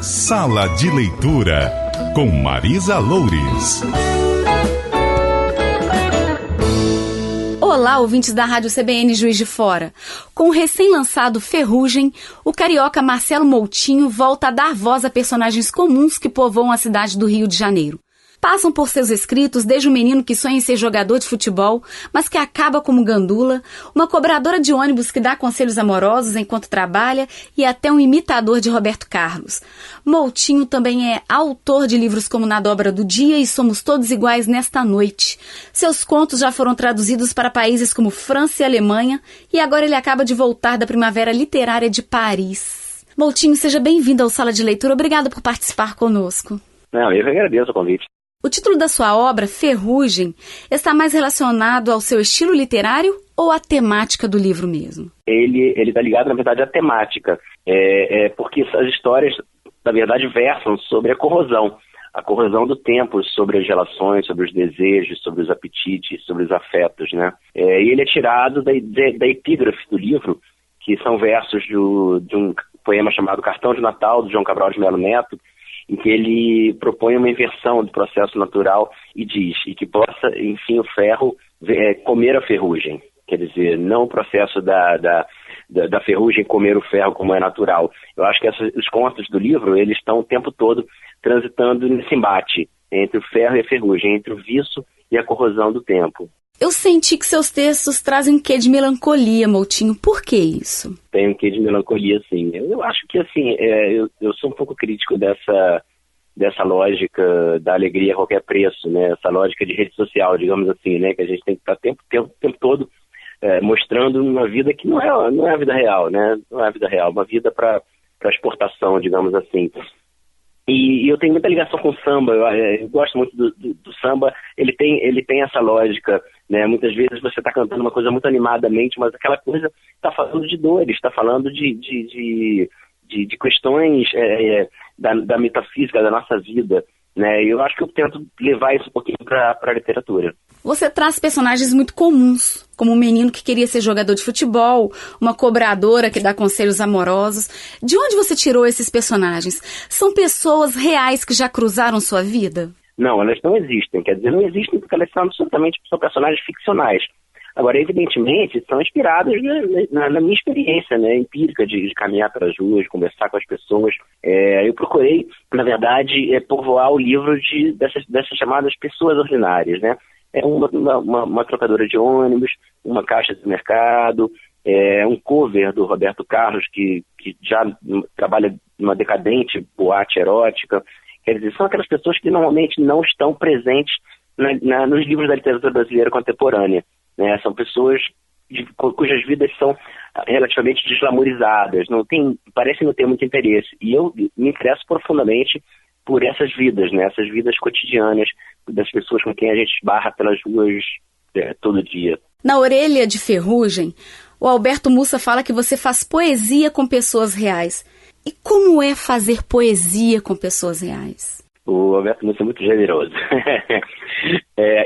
Sala de Leitura, com Marisa Loures. Olá, ouvintes da Rádio CBN Juiz de Fora. Com o recém-lançado Ferrugem, o carioca Marcelo Moutinho volta a dar voz a personagens comuns que povoam a cidade do Rio de Janeiro. Passam por seus escritos desde um menino que sonha em ser jogador de futebol, mas que acaba como gandula, uma cobradora de ônibus que dá conselhos amorosos enquanto trabalha e até um imitador de Roberto Carlos. Moutinho também é autor de livros como Na Dobra do Dia e Somos Todos Iguais Nesta Noite. Seus contos já foram traduzidos para países como França e Alemanha e agora ele acaba de voltar da Primavera Literária de Paris. Moutinho, seja bem-vindo ao Sala de Leitura. Obrigada por participar conosco. Não, eu agradeço o convite. O título da sua obra, Ferrugem, está mais relacionado ao seu estilo literário ou à temática do livro mesmo? Ele está ligado, na verdade, à temática. Porque as histórias, na verdade, versam sobre a corrosão do tempo, sobre as relações, sobre os desejos, sobre os apetites, sobre os afetos, né? E ele é tirado da epígrafe do livro, que são versos de um poema chamado Cartão de Natal, do João Cabral de Melo Neto, em que ele propõe uma inversão do processo natural e diz, e que possa, enfim, o ferro comer a ferrugem. Quer dizer, não o processo da ferrugem comer o ferro como é natural. Eu acho que os contos do livro, eles estão o tempo todo transitando nesse embate entre o ferro e a ferrugem, entre o vício e a corrosão do tempo. Eu senti que seus textos trazem um quê de melancolia, Moutinho. Por que isso? Tem um quê de melancolia, sim. Eu acho que, assim, eu sou um pouco crítico dessa lógica da alegria a qualquer preço, né? Essa lógica de rede social, digamos assim, né? Que a gente tem que estar o tempo todo mostrando uma vida que não é a vida real, né? Não é a vida real, uma vida para exportação, digamos assim. E eu tenho muita ligação com o samba, eu gosto muito do samba, ele tem essa lógica, né? Muitas vezes você está cantando uma coisa muito animadamente, mas aquela coisa está falando de dores, está falando de questões da metafísica da nossa vida, né? E eu acho que eu tento levar isso um pouquinho para a literatura. Você traz personagens muito comuns, como um menino que queria ser jogador de futebol, uma cobradora que dá conselhos amorosos. De onde você tirou esses personagens? São pessoas reais que já cruzaram sua vida? Não, elas não existem. Quer dizer, não existem porque elas são personagens ficcionais. Agora, evidentemente, são inspiradas na minha experiência, né, empírica de caminhar pelas ruas, de conversar com as pessoas. Eu procurei, na verdade, povoar o livro dessas chamadas pessoas ordinárias, né? Uma trocadora de ônibus, uma caixa de mercado, um cover do Roberto Carlos que já trabalha numa decadente boate erótica. Quer dizer, são aquelas pessoas que normalmente não estão presentes nos livros da literatura brasileira contemporânea, né? São pessoas cujas vidas são relativamente desglamorizadas, parecem não ter muito interesse. E eu me interesso profundamente por essas vidas, né? Essas vidas cotidianas das pessoas com quem a gente esbarra pelas ruas todo dia. Na Orelha de Ferrugem, o Alberto Mussa fala que você faz poesia com pessoas reais. E como é fazer poesia com pessoas reais? O Alberto Mussa é muito generoso.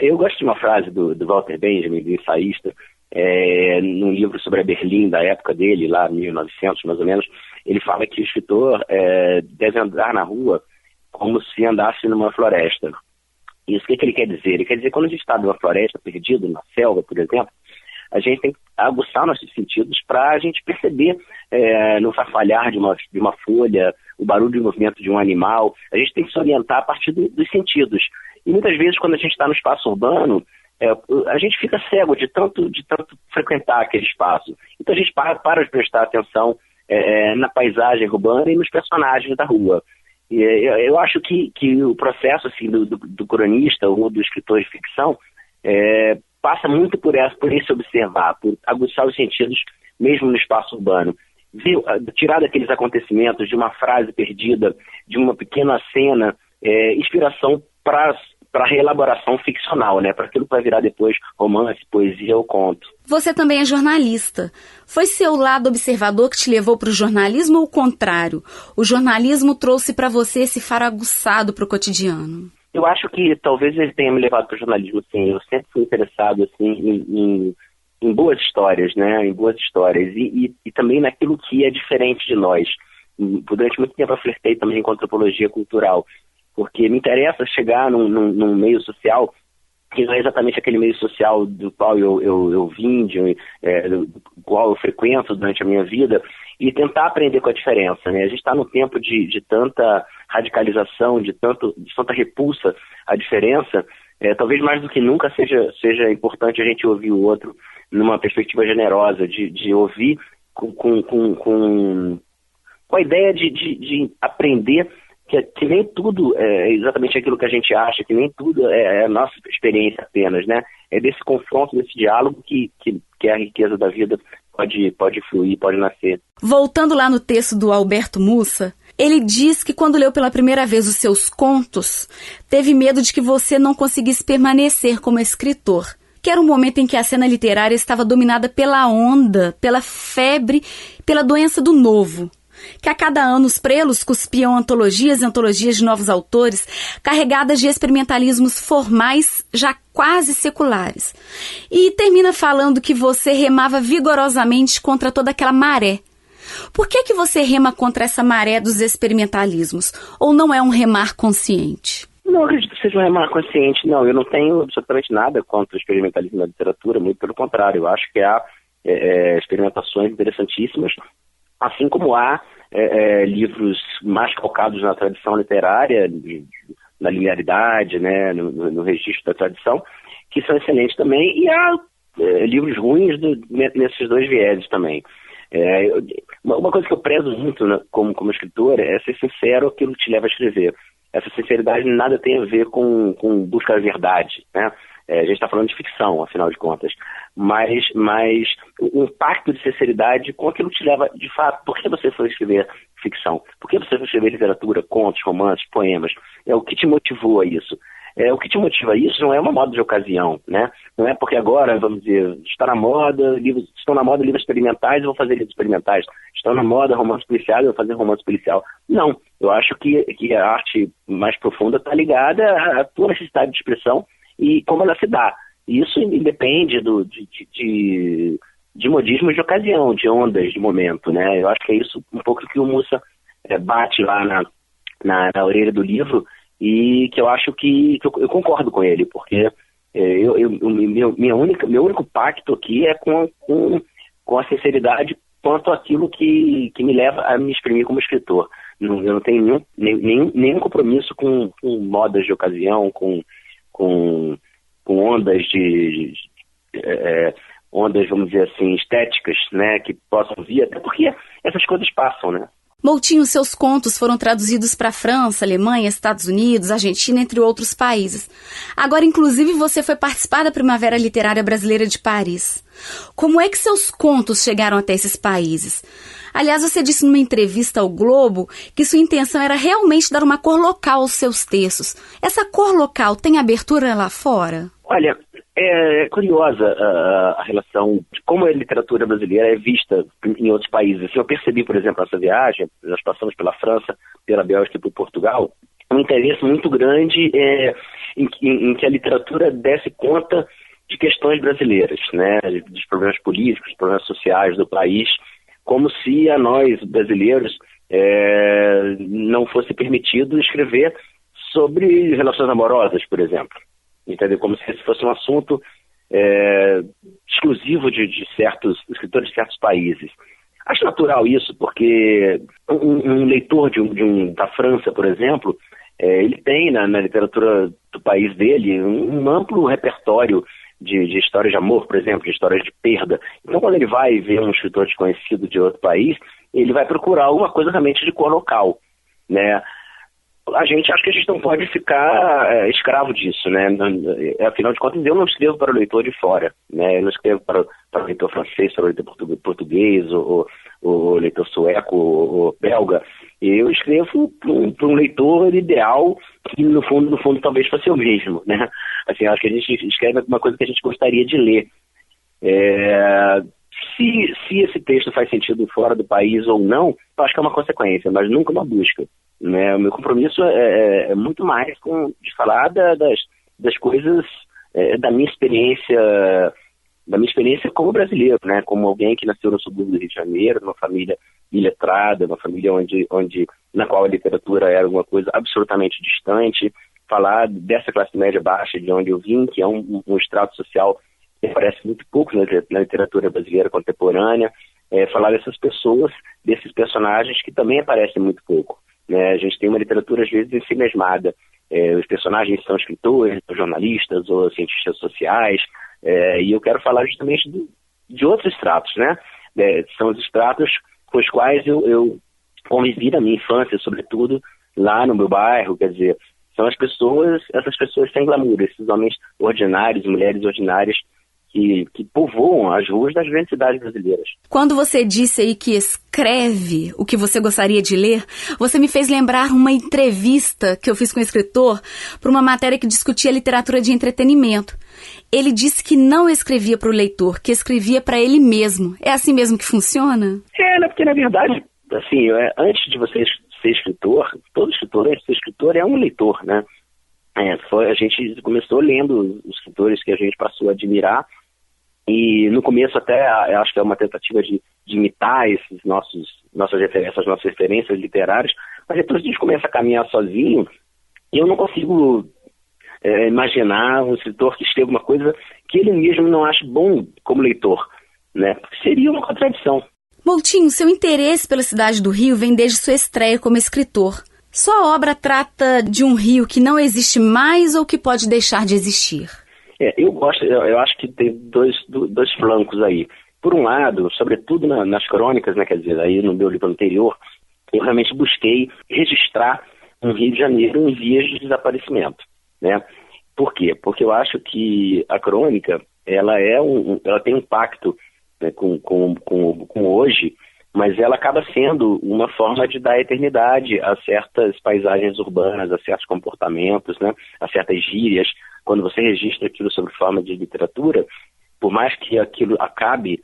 Eu gosto de uma frase do Walter Benjamin, do ensaísta, num livro sobre a Berlim da época dele, lá 1900 mais ou menos. Ele fala que o escritor deve andar na rua como se andasse numa floresta. Isso o que ele quer dizer? Ele quer dizer que quando a gente está numa floresta, perdido, na selva, por exemplo, a gente tem que aguçar nossos sentidos para a gente perceber no farfalhar de uma folha, o barulho de movimento de um animal. A gente tem que se orientar a partir dos sentidos. E muitas vezes, quando a gente está no espaço urbano, a gente fica cego de tanto frequentar aquele espaço. Então a gente para de prestar atenção na paisagem urbana e nos personagens da rua. E eu acho que o processo assim, do cronista ou do escritor de ficção passa muito por esse observar, por aguçar os sentidos mesmo no espaço urbano. Tirar daqueles acontecimentos, de uma frase perdida, de uma pequena cena, inspiração para a reelaboração ficcional, né? Para aquilo que vai virar depois romance, poesia ou conto. Você também é jornalista. Foi seu lado observador que te levou para o jornalismo ou o contrário? O jornalismo trouxe para você esse faro aguçado para o cotidiano? Eu acho que talvez ele tenha me levado para o jornalismo, sim. Eu sempre fui interessado assim, em boas histórias, né? Em boas histórias e também naquilo que é diferente de nós. durante muito tempo eu flertei também com antropologia cultural, porque me interessa chegar num meio social que não é exatamente aquele meio social do qual eu vim, do qual eu frequento durante a minha vida, e tentar aprender com a diferença, né? A gente está num tempo de tanta radicalização, de tanta repulsa à diferença, talvez mais do que nunca seja importante a gente ouvir o outro numa perspectiva generosa, de ouvir com a ideia de aprender que nem tudo é exatamente aquilo que a gente acha, que nem tudo é a nossa experiência apenas, né? É desse confronto, desse diálogo que a riqueza da vida pode fluir, pode nascer. Voltando lá no texto do Alberto Mussa, ele diz que quando leu pela primeira vez os seus contos, teve medo de que você não conseguisse permanecer como escritor, que era um momento em que a cena literária estava dominada pela onda, pela febre, pela doença do novo. Que a cada ano os prelos cuspiam antologias e antologias de novos autores, carregadas de experimentalismos formais já quase seculares. E termina falando que você remava vigorosamente contra toda aquela maré. Por que você rema contra essa maré dos experimentalismos? Ou não é um remar consciente? Não acredito que seja um remar consciente, não. Eu não tenho absolutamente nada contra o experimentalismo na literatura, muito pelo contrário. Eu acho que há experimentações interessantíssimas, assim como há livros mais calcados na tradição literária, na linearidade, né, no registro da tradição, que são excelentes também, e há livros ruins nesses dois vieses também. Uma coisa que eu prezo muito, né, como escritor é ser sincero aquilo que te leva a escrever. Essa sinceridade nada tem a ver com busca da verdade, né? A gente está falando de ficção, afinal de contas, mas um pacto de sinceridade com aquilo que te leva, de fato, por que você foi escrever ficção? Por que você foi escrever literatura, contos, romances, poemas? O que te motivou a isso? O que te motiva a isso não é uma moda de ocasião, né? Não é porque agora, vamos dizer, estão na moda livros experimentais, eu vou fazer livros experimentais. Estão na moda romance policial, eu vou fazer romance policial. Não, eu acho que a arte mais profunda está ligada à tua necessidade de expressão e como ela se dá. Isso independe de modismos de ocasião, de ondas de momento, né? Eu acho que é isso um pouco que o Mussa bate lá na orelha do livro, e que eu acho que eu concordo com ele, porque meu único pacto aqui é com a sinceridade quanto àquilo que me leva a me exprimir como escritor. Eu não tenho nenhum compromisso com modas de ocasião, com ondas ondas, vamos dizer assim, estéticas, né, que possam vir, até porque essas coisas passam, né? Moutinho, seus contos foram traduzidos para França, Alemanha, Estados Unidos, Argentina, entre outros países. Agora, inclusive, você foi participar da Primavera Literária Brasileira de Paris. Como é que seus contos chegaram até esses países? Aliás, você disse numa entrevista ao Globo que sua intenção era realmente dar uma cor local aos seus textos. Essa cor local tem abertura lá fora? Olha, é curiosa a relação de como a literatura brasileira é vista em outros países. Assim, eu percebi, por exemplo, nessa viagem, nós passamos pela França, pela Bélgica e por Portugal, um interesse muito grande em que a literatura desse conta de questões brasileiras, né, dos problemas políticos, dos problemas sociais do país, como se a nós, brasileiros, não fosse permitido escrever sobre relações amorosas, por exemplo. Entendeu? Como se esse fosse um assunto exclusivo de certos escritores de certos países. Acho natural isso, porque um leitor da França, por exemplo, ele tem na literatura do país dele um amplo repertório de histórias de amor, por exemplo, de histórias de perda. Então, quando ele vai ver um escritor desconhecido de outro país, ele vai procurar alguma coisa realmente de cor local, né? Acho que a gente não pode ficar escravo disso, né? Afinal de contas, eu não escrevo para o leitor de fora, né? Eu não escrevo para o leitor francês, para o leitor português, o leitor sueco, ou belga. Eu escrevo para um leitor ideal que, no fundo, talvez fosse eu mesmo, né? Assim, acho que a gente escreve uma coisa que a gente gostaria de ler. Se esse texto faz sentido fora do país ou não, eu acho que é uma consequência, mas nunca uma busca, né? O meu compromisso é muito mais de falar das coisas, da minha experiência da minha experiência como brasileiro, né? Como alguém que nasceu no subúrbio do Rio de Janeiro, numa família iletrada, uma família na qual a literatura era uma coisa absolutamente distante. Falar dessa classe média baixa de onde eu vim, que é um extrato social que aparece muito pouco na literatura brasileira contemporânea. Falar dessas pessoas, desses personagens que também aparecem muito pouco, né? A gente tem uma literatura, às vezes, ensimesmada. Os personagens são escritores, ou jornalistas, ou cientistas sociais, e eu quero falar justamente de outros estratos, né? São os estratos com os quais eu convivi na minha infância, sobretudo lá no meu bairro, quer dizer, são essas pessoas sem glamour, esses homens ordinários, mulheres ordinárias, que povoam as ruas das grandes cidades brasileiras. Quando você disse aí que escreve o que você gostaria de ler, você me fez lembrar uma entrevista que eu fiz com o escritor para uma matéria que discutia literatura de entretenimento. Ele disse que não escrevia para o leitor, que escrevia para ele mesmo. É assim mesmo que funciona? Porque na verdade, assim, antes de você ser escritor, todo escritor, antes de ser escritor, é um leitor, né? A gente começou lendo os escritores que a gente passou a admirar, e no começo até acho que é uma tentativa de imitar nossas referências literárias, mas depois a gente começa a caminhar sozinho, e eu não consigo imaginar um escritor que escreva uma coisa que ele mesmo não acha bom como leitor, né? Seria uma contradição. Moutinho, seu interesse pela cidade do Rio vem desde sua estreia como escritor. Sua obra trata de um rio que não existe mais ou que pode deixar de existir? Eu acho que tem dois flancos aí. Por um lado, sobretudo nas crônicas, né, quer dizer, aí no meu livro anterior, eu realmente busquei registrar um Rio de Janeiro em vias de desaparecimento, né? Por quê? Porque eu acho que a crônica, ela tem um pacto, né, com hoje, mas ela acaba sendo uma forma de dar eternidade a certas paisagens urbanas, a certos comportamentos, né, a certas gírias. Quando você registra aquilo sob forma de literatura, por mais que aquilo acabe,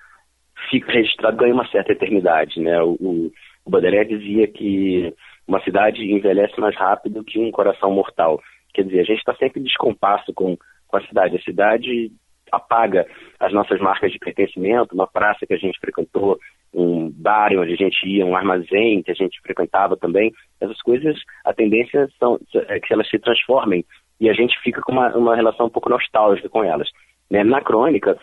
fica registrado, ganha uma certa eternidade, né? O Baudelaire dizia que uma cidade envelhece mais rápido que um coração mortal. Quer dizer, a gente está sempre em descompasso com a cidade. A cidade apaga as nossas marcas de pertencimento, uma praça que a gente frequentou, um bar onde a gente ia, um armazém que a gente frequentava também. Essas coisas, a tendência é que elas se transformem e a gente fica com uma relação um pouco nostálgica com elas, né? Na crônica,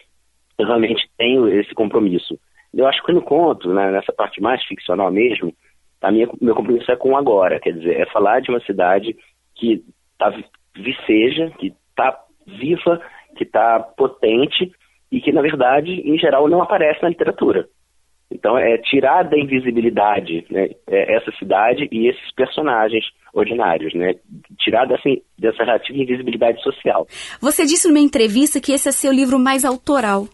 eu realmente tenho esse compromisso. Eu acho que no conto, né, nessa parte mais ficcional mesmo, meu compromisso é com o agora, quer dizer, é falar de uma cidade que está viceja, que está viva, que está potente e que, na verdade, em geral, não aparece na literatura. Então, é tirar da invisibilidade, né, essa cidade e esses personagens ordinários, né? Tirar dessa relativa invisibilidade social. Você disse numa entrevista que esse é seu livro mais autoral.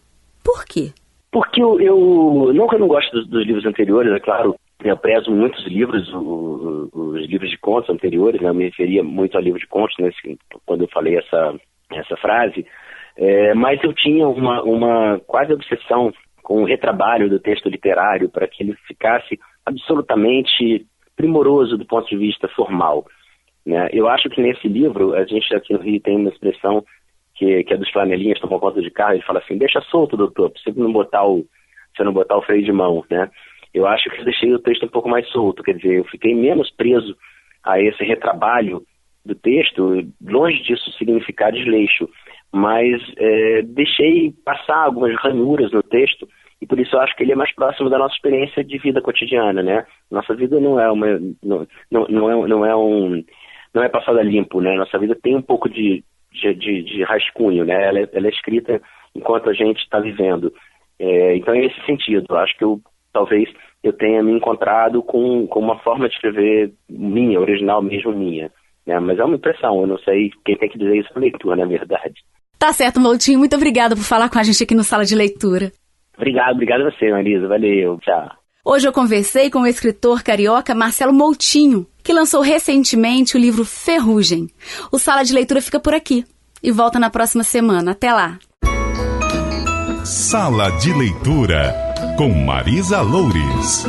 Por quê? Porque eu não gosto dos livros anteriores, é claro. Eu prezo muitos livros, os livros de contos anteriores, né? Eu me referia muito ao livro de contos, né, quando eu falei essa frase. Mas eu tinha uma quase obsessão com o retrabalho do texto literário para que ele ficasse absolutamente primoroso do ponto de vista formal, né? Eu acho que nesse livro, a gente aqui no Rio tem uma expressão que é dos flanelinhas, tomam conta de carro, ele fala assim: deixa solto, doutor, para você não botar o freio de mão, né? Eu acho que eu deixei o texto um pouco mais solto, quer dizer, eu fiquei menos preso a esse retrabalho do texto, longe disso significar desleixo, mas deixei passar algumas ranhuras no texto, e por isso eu acho que ele é mais próximo da nossa experiência de vida cotidiana, né? Nossa vida não é passada limpo, né? Nossa vida tem um pouco de rascunho, né? Ela é escrita enquanto a gente está vivendo. Então é nesse sentido, eu acho que talvez eu tenha me encontrado com uma forma de escrever minha, original mesmo minha, né? Mas é uma impressão, eu não sei quem tem que dizer isso na leitura, na verdade. Tá certo, Moutinho, muito obrigada por falar com a gente aqui no Sala de Leitura. Obrigado a você, Marisa, valeu, tchau. Hoje eu conversei com o escritor carioca Marcelo Moutinho, que lançou recentemente o livro Ferrugem. O Sala de Leitura fica por aqui e volta na próxima semana. Até lá. Sala de Leitura, com Marisa Loures.